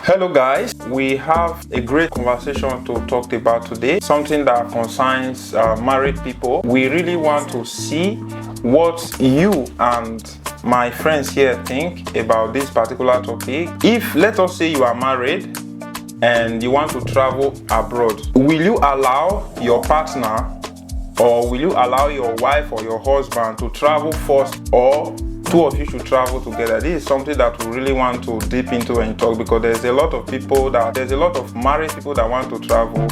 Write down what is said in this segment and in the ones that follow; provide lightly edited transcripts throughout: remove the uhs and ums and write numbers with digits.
Hello guys, we have a great conversation to talk about today, something that concerns married people. We really want to see what you and my friends here think about this particular topic. If, let us say, you are married and you want to travel abroad, will you allow your partner or will you allow your wife or your husband to travel first, or two of you should travel together? This is something that we really want to dip into and talk, because there's a lot of married people that want to travel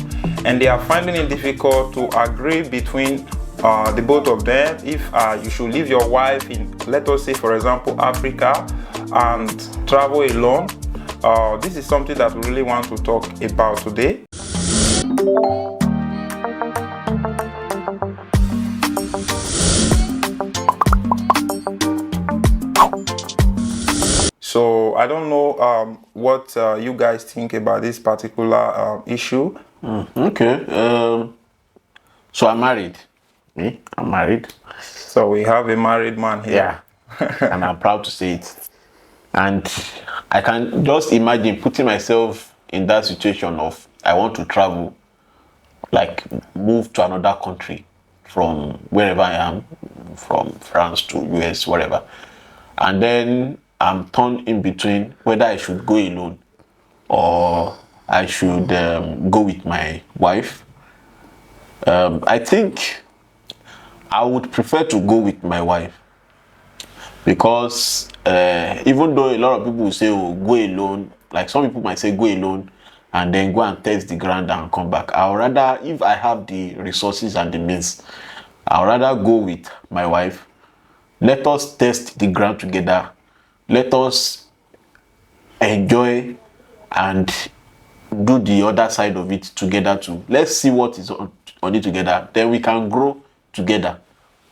and they are finding it difficult to agree between the both of them if you should leave your wife in, let us say, for example, Africa, and travel alone. This is something that we really want to talk about today. So I don't know what you guys think about this particular issue. Okay. So I'm married. I'm married. So we have a married man here. Yeah. And I'm proud to say it. And I can just imagine putting myself in that situation of I want to travel, like move to another country from wherever I am, from France to US, whatever. And then I'm torn in between whether I should go alone or I should go with my wife. I think I would prefer to go with my wife, because even though a lot of people will say, oh, go alone, like some people might say go alone and then go and test the ground and come back. I would rather, if I have the resources and the means, I would rather go with my wife. Let us test the ground together. Let us enjoy and do the other side of it together too. Let's see what is on it together. Then we can grow together,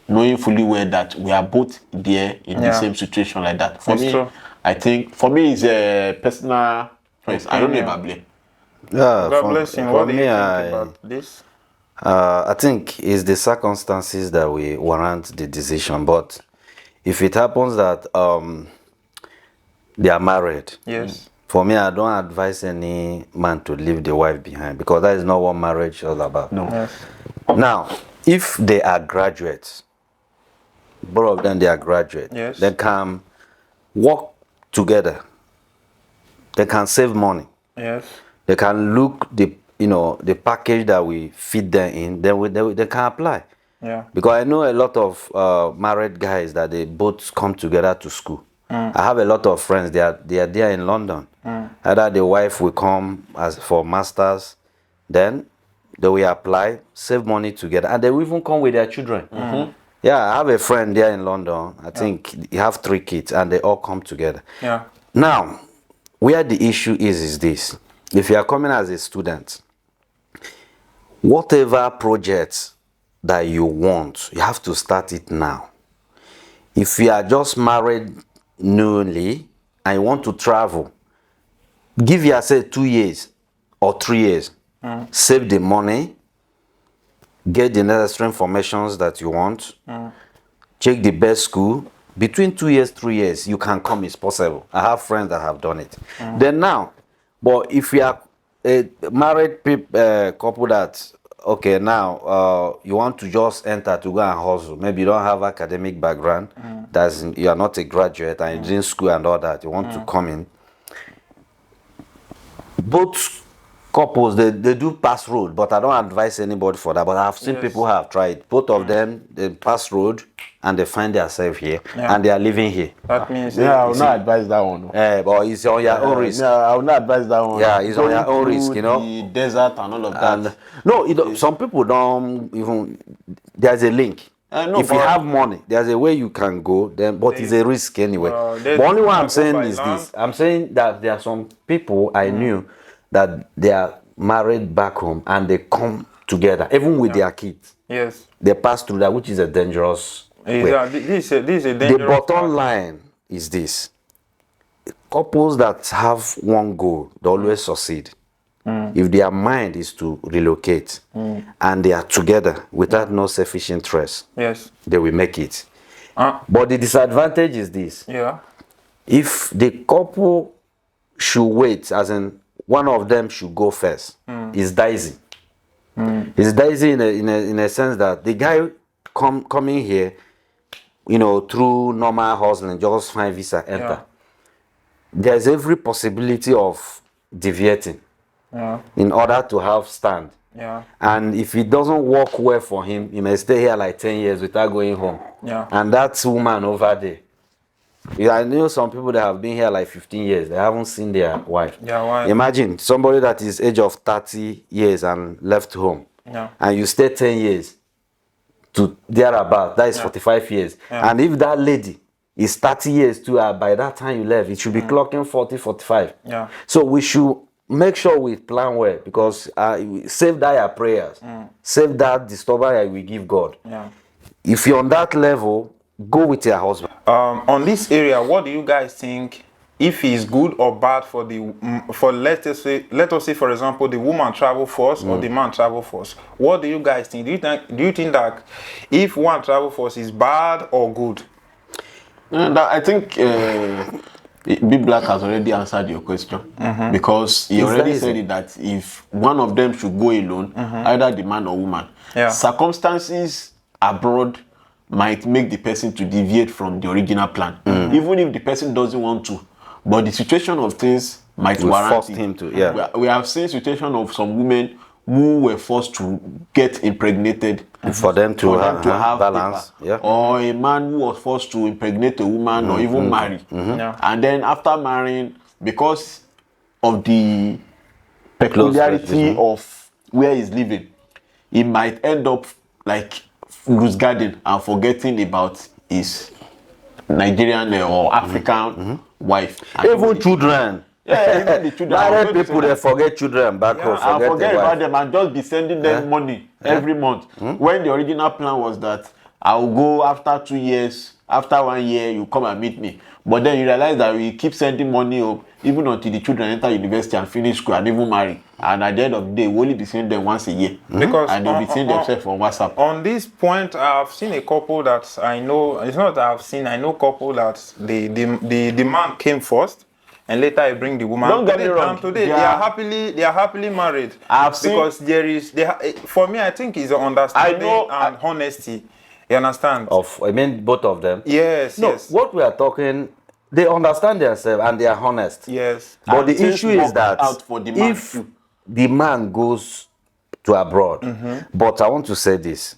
knowing fully well that we are both there in the same situation like that. For me, true. I think for me it's a personal choice. I don't know about Blake. Yeah, God bless him. What do you think about this? I think it's the circumstances that we warrant the decision. But if it happens that they are married, yes, for me, I don't advise any man to leave the wife behind, because that is not what marriage is all about. No. yes, Now, if they are graduates, both of them, they are graduates, yes, they can work together. They can save money. yes, They can look the package that we feed them in. They can apply. yeah, Because I know a lot of married guys that they both come together to school. I have a lot of friends. They are there in London. Either the wife will come as for masters, then they will apply, save money together, and they will even come with their children. Yeah, I have a friend there in London. I think he have 3 kids, and they all come together. yeah, Now, where the issue is this: if you are coming as a student, whatever projects that you want, you have to start it now. If you are just married newly and you want to travel, give yourself 2 years or 3 years. Save the money, get the necessary informations that you want, check the best school. Between 2 years, 3 years, you can come. It's possible. I have friends that have done it. Then now, but if you are a married couple that, okay, now you want to just enter to go and hustle. Maybe you don't have academic background. You are not a graduate and you're in school and all that. You want to come in. Both couples, they do pass road, but I don't advise anybody for that. But I've seen people who have tried. Both of them, they pass road and they find themselves here and they are living here. that means I will not advise that one. But it's on your own risk. I will not advise that one. Yeah, it's on your own risk, you know. The desert and all of that. And no, some people don't even. There's a link. No, if you have money, there's a way you can go. Then, but it's a risk anyway. But only what I'm saying is this: I'm saying that there are some people I knew that they are married back home and they come together, even with their kids. yes, They pass through that, which is a dangerous way. yeah, this is a The dangerous bottom line is this: couples that have one goal, they always succeed. If their mind is to relocate and they are together without no selfish interest, yes, they will make it. But the disadvantage is this: yeah, if the couple should wait, as in one of them should go first, is Daisy. It's Daisy in a sense that the guy coming here, through normal hustling, just find visa, enter. Yeah. There's every possibility of deviating in order to have stand. Yeah. And if it doesn't work well for him, he may stay here like 10 years without going home. Yeah. And that woman over there, I know some people that have been here like 15 years, they haven't seen their wife. Yeah, why? Imagine somebody that is age of 30 years and left home. Yeah. And you stay 10 years to thereabout, that is 45 years. Yeah. And if that lady is 30 years too, by that time you left, it should be clocking 40, 45. Yeah. So we should make sure we plan well, because save that your prayers, save that disturbance we give God. Yeah. If you're on that level, go with your husband. On this area, what do you guys think? If it's good or bad for let us say for example the woman travel first or the man travel first. What do you guys think? Do you think that if one travel first is bad or good? I think Big Black has already answered your question, because he already said it, that if one of them should go alone, either the man or woman, circumstances abroad might make the person to deviate from the original plan, even if the person doesn't want to. But the situation of things might warrant force him to. Yeah. We have seen situation of some women who were forced to get impregnated For them to have balance. paper. Or a man who was forced to impregnate a woman or even marry. Yeah. And then after marrying, because of the peculiarity of where he's living, he might end up like loose garden and forgetting about his Nigerian or African wife. And Even children. yeah, even the children. Married people, they forget children back home. I forget the about wife. them and just be sending them money every month. When the original plan was that I'll go after 2 years, after 1 year, you come and meet me. But then you realize that we keep sending money up even until the children enter university and finish school and even marry. And at the end of the day, we'll only be seeing them once a year. Because and they'll be seeing themselves on WhatsApp. On this point, I've seen a couple that I know. It's not that I've seen. I know couple that the man came first, and later I bring the woman. Don't get me wrong. And today they are happily married. I've seen, because there is for me, I think it's understanding and honesty. You understand? Both of them. Yes. No, Yes. what we are talking, they understand themselves and they are honest. Yes. But And the things issue is work that out for the man if too. the man goes to abroad, but I want to say this,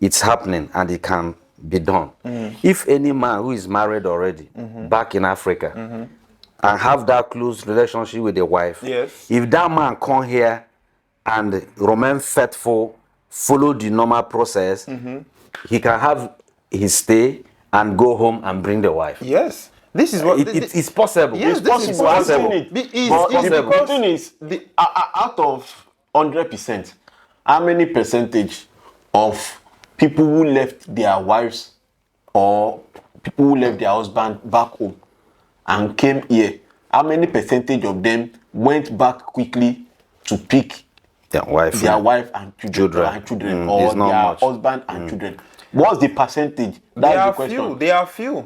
it's happening and it can be done. If any man who is married already back in Africa and have that close relationship with the wife, Yes. if that man come here and remain faithful, follow the normal process, he can have his stay and go home and bring the wife. Yes. This is what It's possible. Yes, It's this possible. is possible. possible. But It's the because question is, out of 100%, how many percentage of people who left their wives or people who left their husband back home and came here, how many percentage of them went back quickly to pick their wife and children or it's not their much. husband and children? What's the percentage? they That's are the question. few.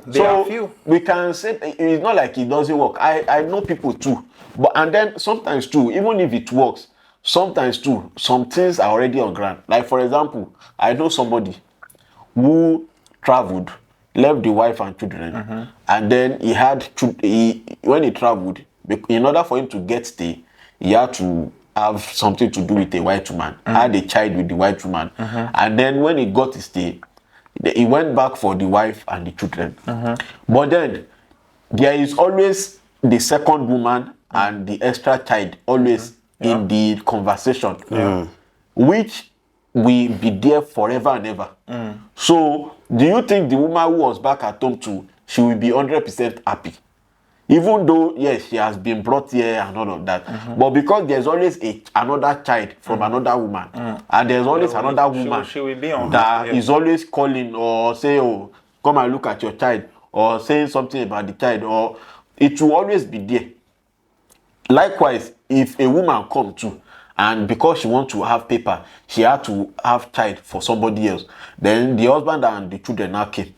They are few. We can say it's not like it doesn't work. I know people too, and then sometimes too, even if it works, sometimes too, some things are already on ground. Like for example, I know somebody who traveled, left the wife and children, and then when he traveled, in order for him to get stay, he had to have something to do with a white woman. Had a child with the white woman, and then when he got his stay, he went back for the wife and the children. But then there is always the second woman and the extra child always in the conversation, which will be there forever and ever. So do you think the woman who was back at home too, she will be 100% happy? Even though, yes, she has been brought here and all of that. But because there's always another child from another woman, and there's always another woman she will be on that her, is always calling or say, oh, come and look at your child, or saying something about the child, or it will always be there. Likewise, if a woman come too, and because she wants to have paper, she had to have child for somebody else, then the husband and the children now came.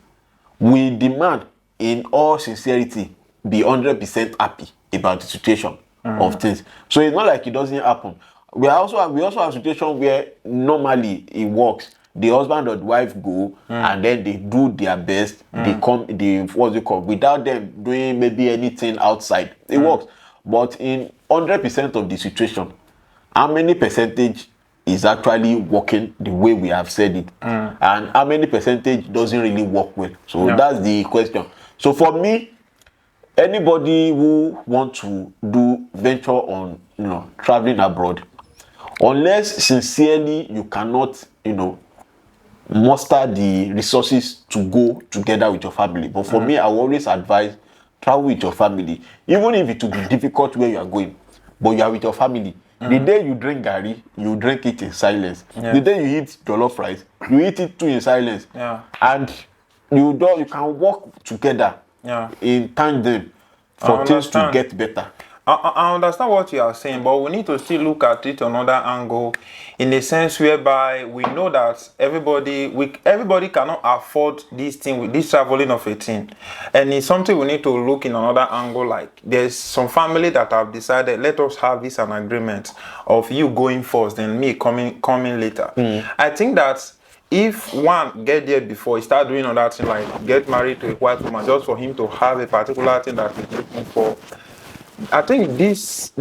We demand, in all sincerity, be 100% happy. about the situation of things. So it's not like it doesn't happen. We also have situation where normally it works. The husband or the wife go and then they do their best. They what's it called? Without them doing maybe anything outside, it works. But in 100% of the situation, how many percentage is actually working the way we have said it, and how many percentage doesn't really work well? So that's the question. So for me, anybody who want to do venture on traveling abroad, unless sincerely you cannot muster the resources to go together with your family. But for me, I will always advise travel with your family, even if it will be difficult where you are going, but you are with your family. The day you drink garri, you drink it in silence. The day you eat jollof rice, you eat it too in silence. And you can work together in tandem for things to get better. I understand what you are saying, but we need to still look at it another angle, in a sense whereby we know that everybody cannot afford this thing, this traveling of a thing, and it's something we need to look in another angle. Like there's some family that have decided, let us have this an agreement of you going first, then me coming later. I think that if one get there before he start doing other thing, like get married to a white woman just for him to have a particular thing that he's looking for, I think this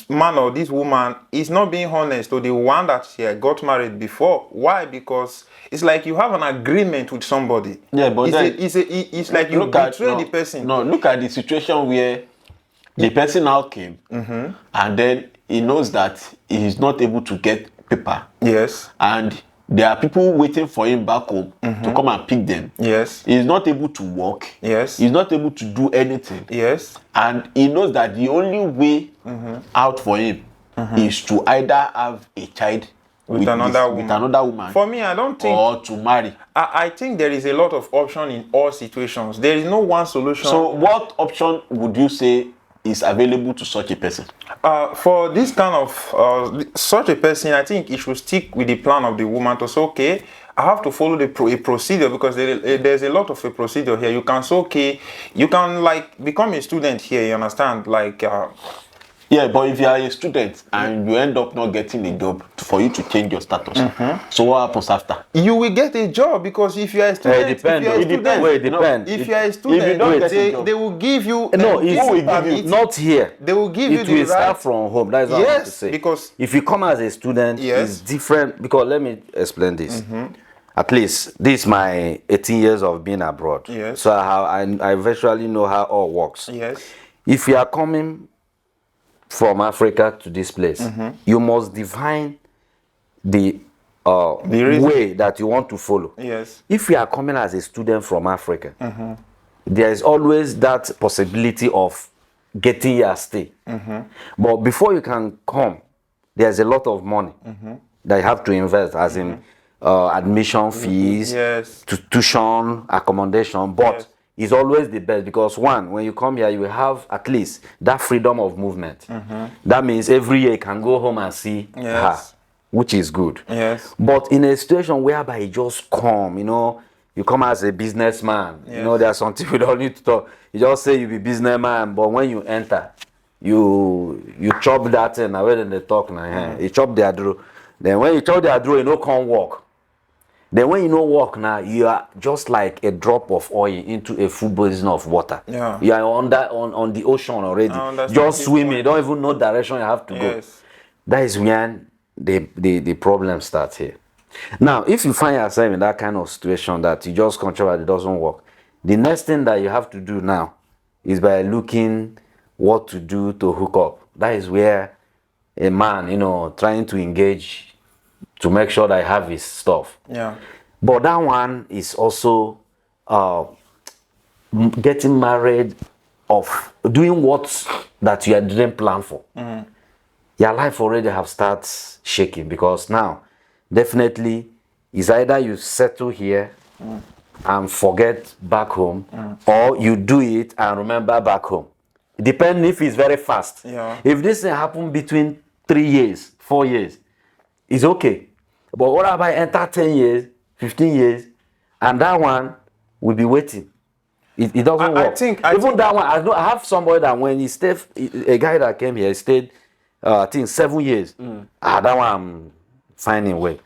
man or this woman is not being honest to the one that she got married before. Why? Because it's like you have an agreement with somebody. Yeah, but it's like you betray the person. No, look at the situation where the person now came, and then he knows that he is not able to get paper. Yes. And there are people waiting for him back home to come and pick them. Yes. He's not able to walk. Yes. He's not able to do anything. Yes. And he knows that the only way out for him is to either have a child with another woman. For me, I don't think, or to marry. I think there is a lot of option in all situations. There is no one solution. So what option would you say is available to such a person? For this kind of such a person, I think he should stick with the plan of the woman to say, okay, I have to follow a procedure, because there's a lot of a procedure here. You can say, okay, you can like become a student here, you understand? Like yeah, but if you are a student and you end up not getting a job for you to change your status, so what happens after? You will get a job, because if you are a student, It depends. If you are a student, they will give you. No, it's not here. They will give you it the will right. start from home. That's what I want to say. Because if you come as a student, it's different. Because let me explain this. At least this is my 18 years of being abroad. Yes. So I virtually know how all works. Yes. If you are coming from Africa to this place, you must define the way that you want to follow. Yes. If you are coming as a student from Africa, there is always that possibility of getting your stay. But before you can come, there's a lot of money that you have to invest, as in admission fees, tuition, accommodation. But it's always the best, because one, when you come here, you will have at least that freedom of movement. That means every year you can go home and see her, which is good. Yes. But in a situation whereby you just come, you come as a businessman, there's something we don't need to talk. You just say you be businessman, but when you enter, you chop that thing, and when they talk now, you chop the adro. Then when you chop the adro, you can't walk. Then when you don't walk now, you are just like a drop of oil into a full basin of water. Yeah. You are on the ocean already. Just swimming, you don't even know direction you have to go. That is when the problem starts here. Now, if you find yourself in that kind of situation that you just control and it doesn't work, the next thing that you have to do now is by looking what to do to hook up. That is where a man, trying to engage to make sure that I have his stuff. Yeah. But that one is also getting married, of doing what that you didn't plan for. Your life already have started shaking, because now definitely it's either you settle here and forget back home, or you do it and remember back home. Depending if it's very fast. Yeah. If this thing happen between 3 years, 4 years, it's okay. But what about enter 10 years, 15 years, and that one will be waiting? It doesn't work. I think Even that one, I have somebody that when he stayed, a guy that came here, stayed, I think 7 years. That one I'm finding way.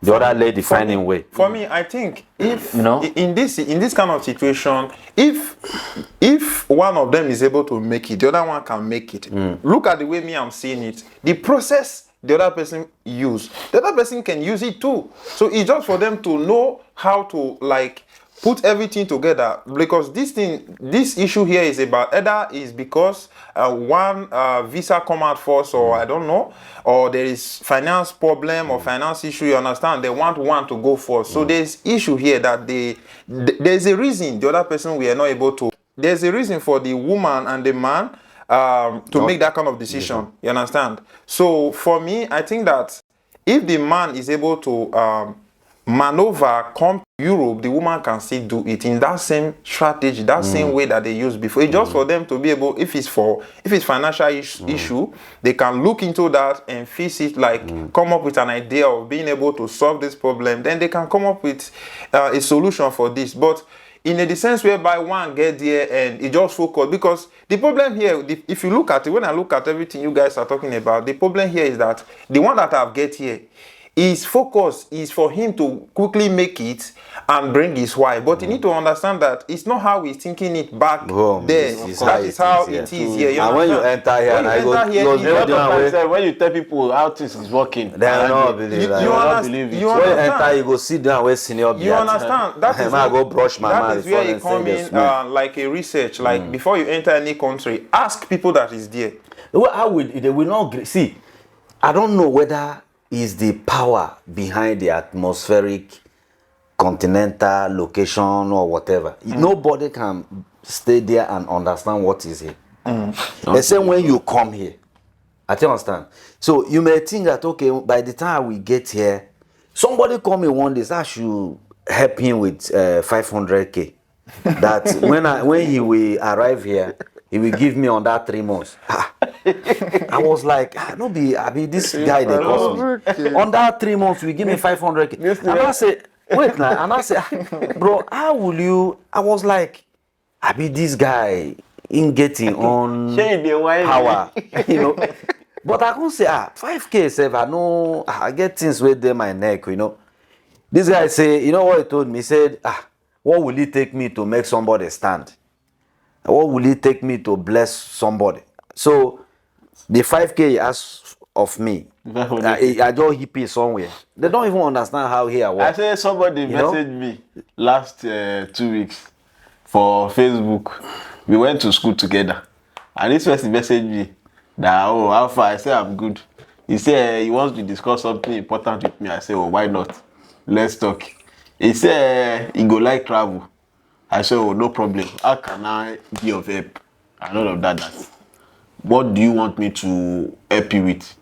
The other lady finding way. For me, I think if You know? in this kind of situation, if one of them is able to make it, the other one can make it. Look at the way me I'm seeing it. The process the other person use, the other person can use it too. So it's just for them to know how to like put everything together, because this issue here is about either is because one visa come out first, or I don't know, or there is finance problem or finance issue, you understand, they want one to go first. So there's issue here that there's a reason the other person we are not able to, there's a reason for the woman and the man to make that kind of decision, you understand. So for me, I think that if the man is able to maneuver, come to Europe, the woman can still do it in that same strategy, that same way that they used before. It's just for them to be able, if it's financial issue, they can look into that and fix it, like come up with an idea of being able to solve this problem. Then they can come up with a solution for this. But in the sense whereby one get there and it just focus, because the problem here, if you look at it, when I look at everything you guys are talking about, the problem here is that the one that I've get here, his focus is for him to quickly make it and bring his wife. But you need to understand that it's not how he's thinking it back there. That is how it is here. You And when you understand? enter here, When and I you go, enter here, you you go the other way. When you tell people how things is working, They will not believe that. you will not understand- believe it. you When you enter, understand? you go sit down where senior You understand? That is I go brush my that mouth is where before you them come say they in, smell. like a research. Like before you enter any country, ask people that is there. Well, how would they will not see? I don't know whether is the power behind the atmospheric continental location or whatever. Nobody can stay there and understand what is here. Except when you come here. I think understand. So you may think that okay, by the time we get here, somebody come in one day, so I should help him with 500k. That when he will arrive here, he will give me on that 3 months. I was like, no be, I mean this guy they cost me. On that 3 months, we give me 500k. And I say, wait now, and I say, bro, how will you? I was like, I be this guy in getting on power, you know. But I can't say 5k sef, I know I get things with them my neck, you know. This guy say, you know what he told me? He said, what will it take me to make somebody stand? What will it take me to bless somebody? So the 5k he asked of me, I just hip it somewhere. They don't even understand how here I I work. said somebody know? messaged me last 2 weeks for Facebook. We went to school together, and this person messaged me that, oh, how far? I said I'm good. He said he wants to discuss something important with me. I said, oh, why not? Let's talk. He said he go like travel. I said, oh, no problem. How can I be of help? And all of that. What do you want me to help you with?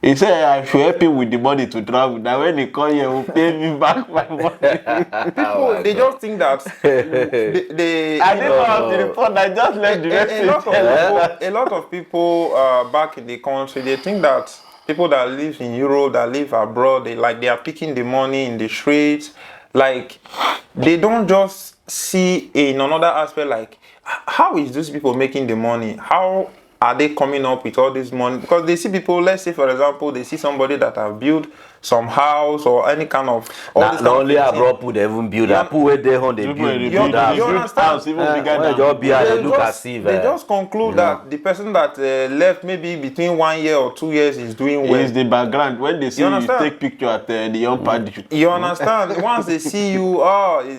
He said I should help him with the money to travel. That when he come here, he will pay me back my money. People, they just think that they I didn't know how to report. I just left the message. a lot of people back in the country, they think that people that live in Europe, that live abroad, they are picking the money in the streets. Like, they don't just see in another aspect, like, how is these people making the money? How are they coming up with all this money? Because they see people, let's say for example, they see somebody that have built some house or any kind of Not only abroad people they even build that. People where they on they build you that. understand? House even bigger than Just be They they look just- as if they just conclude that the person that left maybe between 1 year or 2 years is doing well. It's the background. When they see you understand? take picture at the young party. You understand? Once they see you,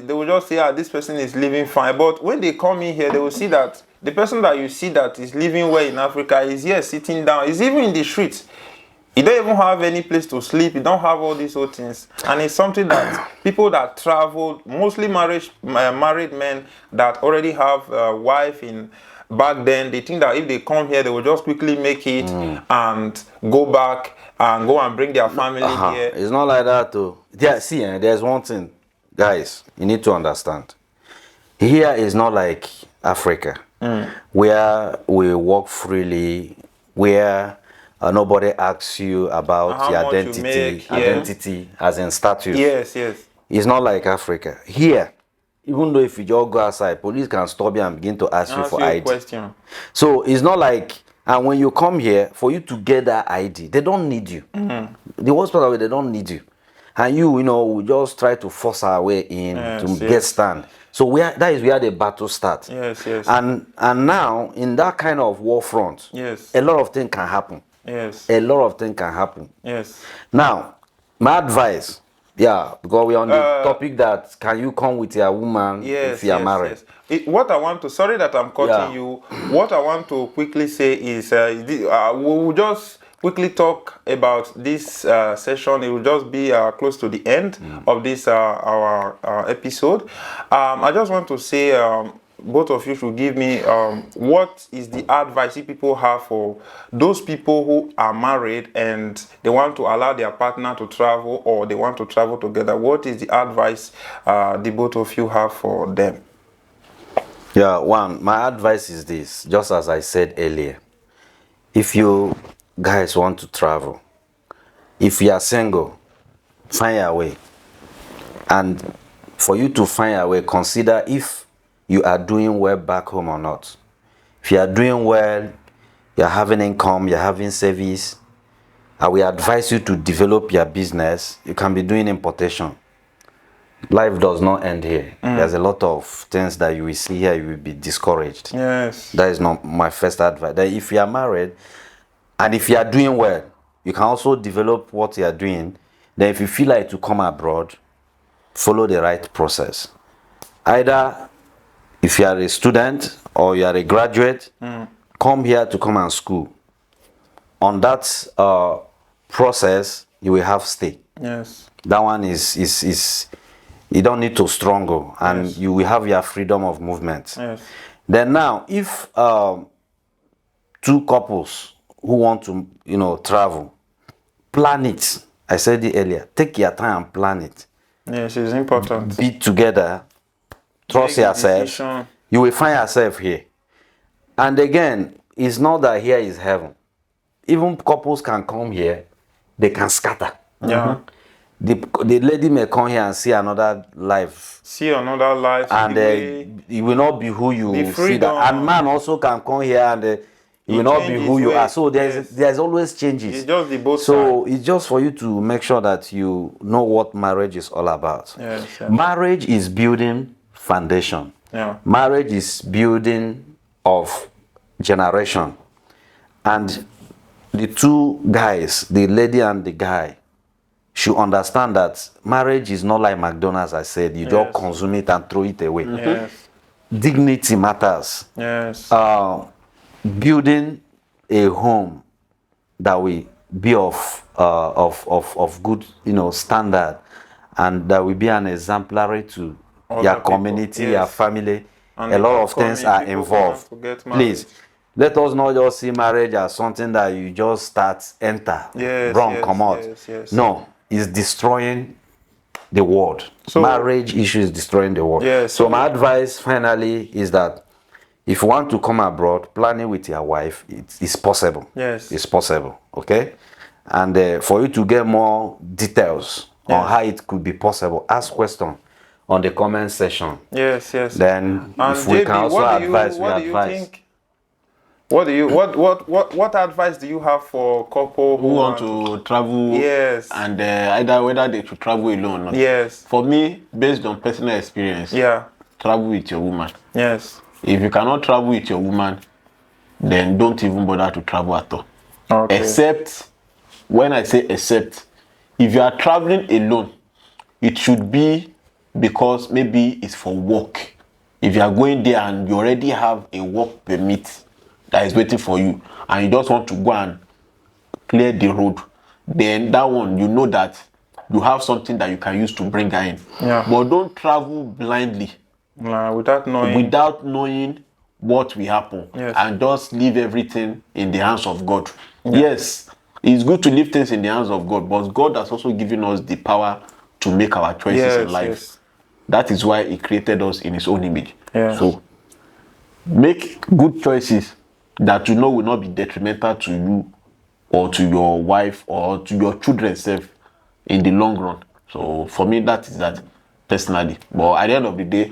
they will just say, this person is living fine. But when they come in here, they will see that the person that you see that is living well in Africa is here sitting down. He's even in the streets. You don't even have any place to sleep. You don't have all these old things. And it's something that people that travel, mostly married men that already have a wife in back then, they think that if they come here, they will just quickly make it and go back and go and bring their family here. It's not like that too. Yeah, see, there's one thing, guys, you need to understand. Here is not like Africa, where we walk freely, where nobody asks you about How your much you identity, make, yeah. identity as in status. Yes, yes. It's not like Africa. Here, even though if you just go outside, police can stop you and begin to ask you Ask for you a ID. question. So it's not like, and when you come here, for you to get that ID, they don't need you. The worst part of it, they don't need you. And you know, we just try to force our way in Yes, to get stand. So that is where the battle starts. Yes, yes. And now, in that kind of war front, Yes. a lot of things can happen. Yes. A lot of things can happen. Yes. Now, my advice, because we're on the topic that can you come with your woman if you are married? What I want to, sorry that I'm cutting Yeah. you. What I want to quickly say is, we will just quickly talk about this session. It will just be close to the end of this our episode. I just want to say, both of you should give me what is the advice you people have for those people who are married and they want to allow their partner to travel, or they want to travel together. What is the advice the both of you have for them? Yeah, my advice is this, just as I said earlier. If you guys want to travel, if you are single, find your way. And for you to find your way, consider if you are doing well back home or not. If you are doing well, you're having income, you're having service, I will advise you to develop your business. You can be doing importation. Life does not end here. There's a lot of things that you will see here, you will be discouraged. Yes. That is not my first advice. That if you are married and if you are doing well, you can also develop what you are doing. Then if you feel like to come abroad, follow the right process. Either if you are a student or you are a graduate, come here to come and school. On that process, you will have stay. Yes. That one is you don't need to struggle, and Yes. you will have your freedom of movement. Yes. Then now, if two couples who want to, travel, plan it. I said it earlier. Take your time and plan it. Yes, it's important. Be together. Trust Make a yourself. decision. You will find yourself here. And again, it's not that here is heaven. Even couples can come here. They can scatter. Yeah. The lady may come here and see another life, See another life. and it will not be who you The see freedom. that. And man also can come here and it will not be changes who you are. ways. So Yes. there's always changes. It's just the both So it's just for you to make sure that you know what marriage is all about. Yes, yeah. Marriage is building foundation. Yeah. Marriage is building of generation. And the two guys, the lady and the guy, should understand that marriage is not like McDonald's. I said you just consume it and throw it away. Yes. Dignity matters. Yes. Building a home that will be of good standard, and that will be an exemplary to Other your people, community, your yes. family. And A the lot of upcoming things are people who involved. want to get Please, married. let us not just see marriage as something that you just start, enter, Yes, run, yes, come out. yes, yes. No, it's destroying the world. So- Marriage issue is destroying the world. Yes, So so- my advice finally is that if you want to come abroad, planning with your wife, it's possible. Yes. It's possible, okay? And for you to get more details on how it could be possible, ask question on the comment section. Yes. Yes. Then And if we JB, can also what do you- advise, we what do you advise. think? What advice do you have for couple Who want to travel, Yes. and either whether they should travel alone or not. Yes. For me, based on personal experience, Yeah. travel with your woman. Yes. If you cannot travel with your woman, then don't even bother to travel at all. Okay. Except, when I say except, if you are traveling alone, it should be because maybe it's for work. If you are going there and you already have a work permit that is waiting for you, and you just want to go and clear the road, then that one, you know that you have something that you can use to bring her in. Yeah. But don't travel blindly Without knowing. without knowing what will happen, Yes. and just leave everything in the hands of God. Yes, it's good to leave things in the hands of God, but God has also given us the power to make our choices Yes, in life. yes. That is why He created us in His own image. Yeah. So make good choices that you know will not be detrimental to you or to your wife or to your children self in the long run. So for me, that is that personally. But at the end of the day,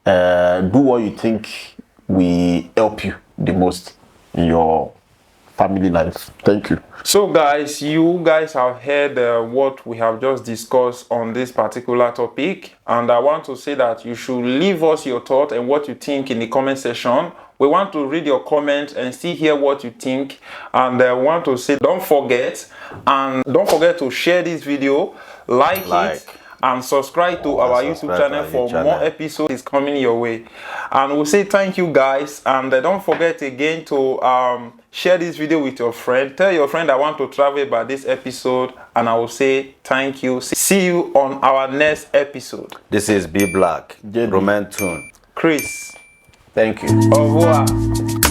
do what you think will help you the most in your family life. Thank you. So guys, you guys have heard what we have just discussed on this particular topic, and I want to say that you should leave us your thought and what you think in the comment section. We want to read your comments and see hear what you think, and I want to say don't forget to share this video, like it, and subscribe to our YouTube channel for more episodes is coming your way. And we'll say thank you guys, and don't forget again to share this video with your friend. Tell your friend I want to travel about this episode, and I will say thank you. See you on our next episode. This is B Black, Roman Tune. Chris. Thank you. Au revoir.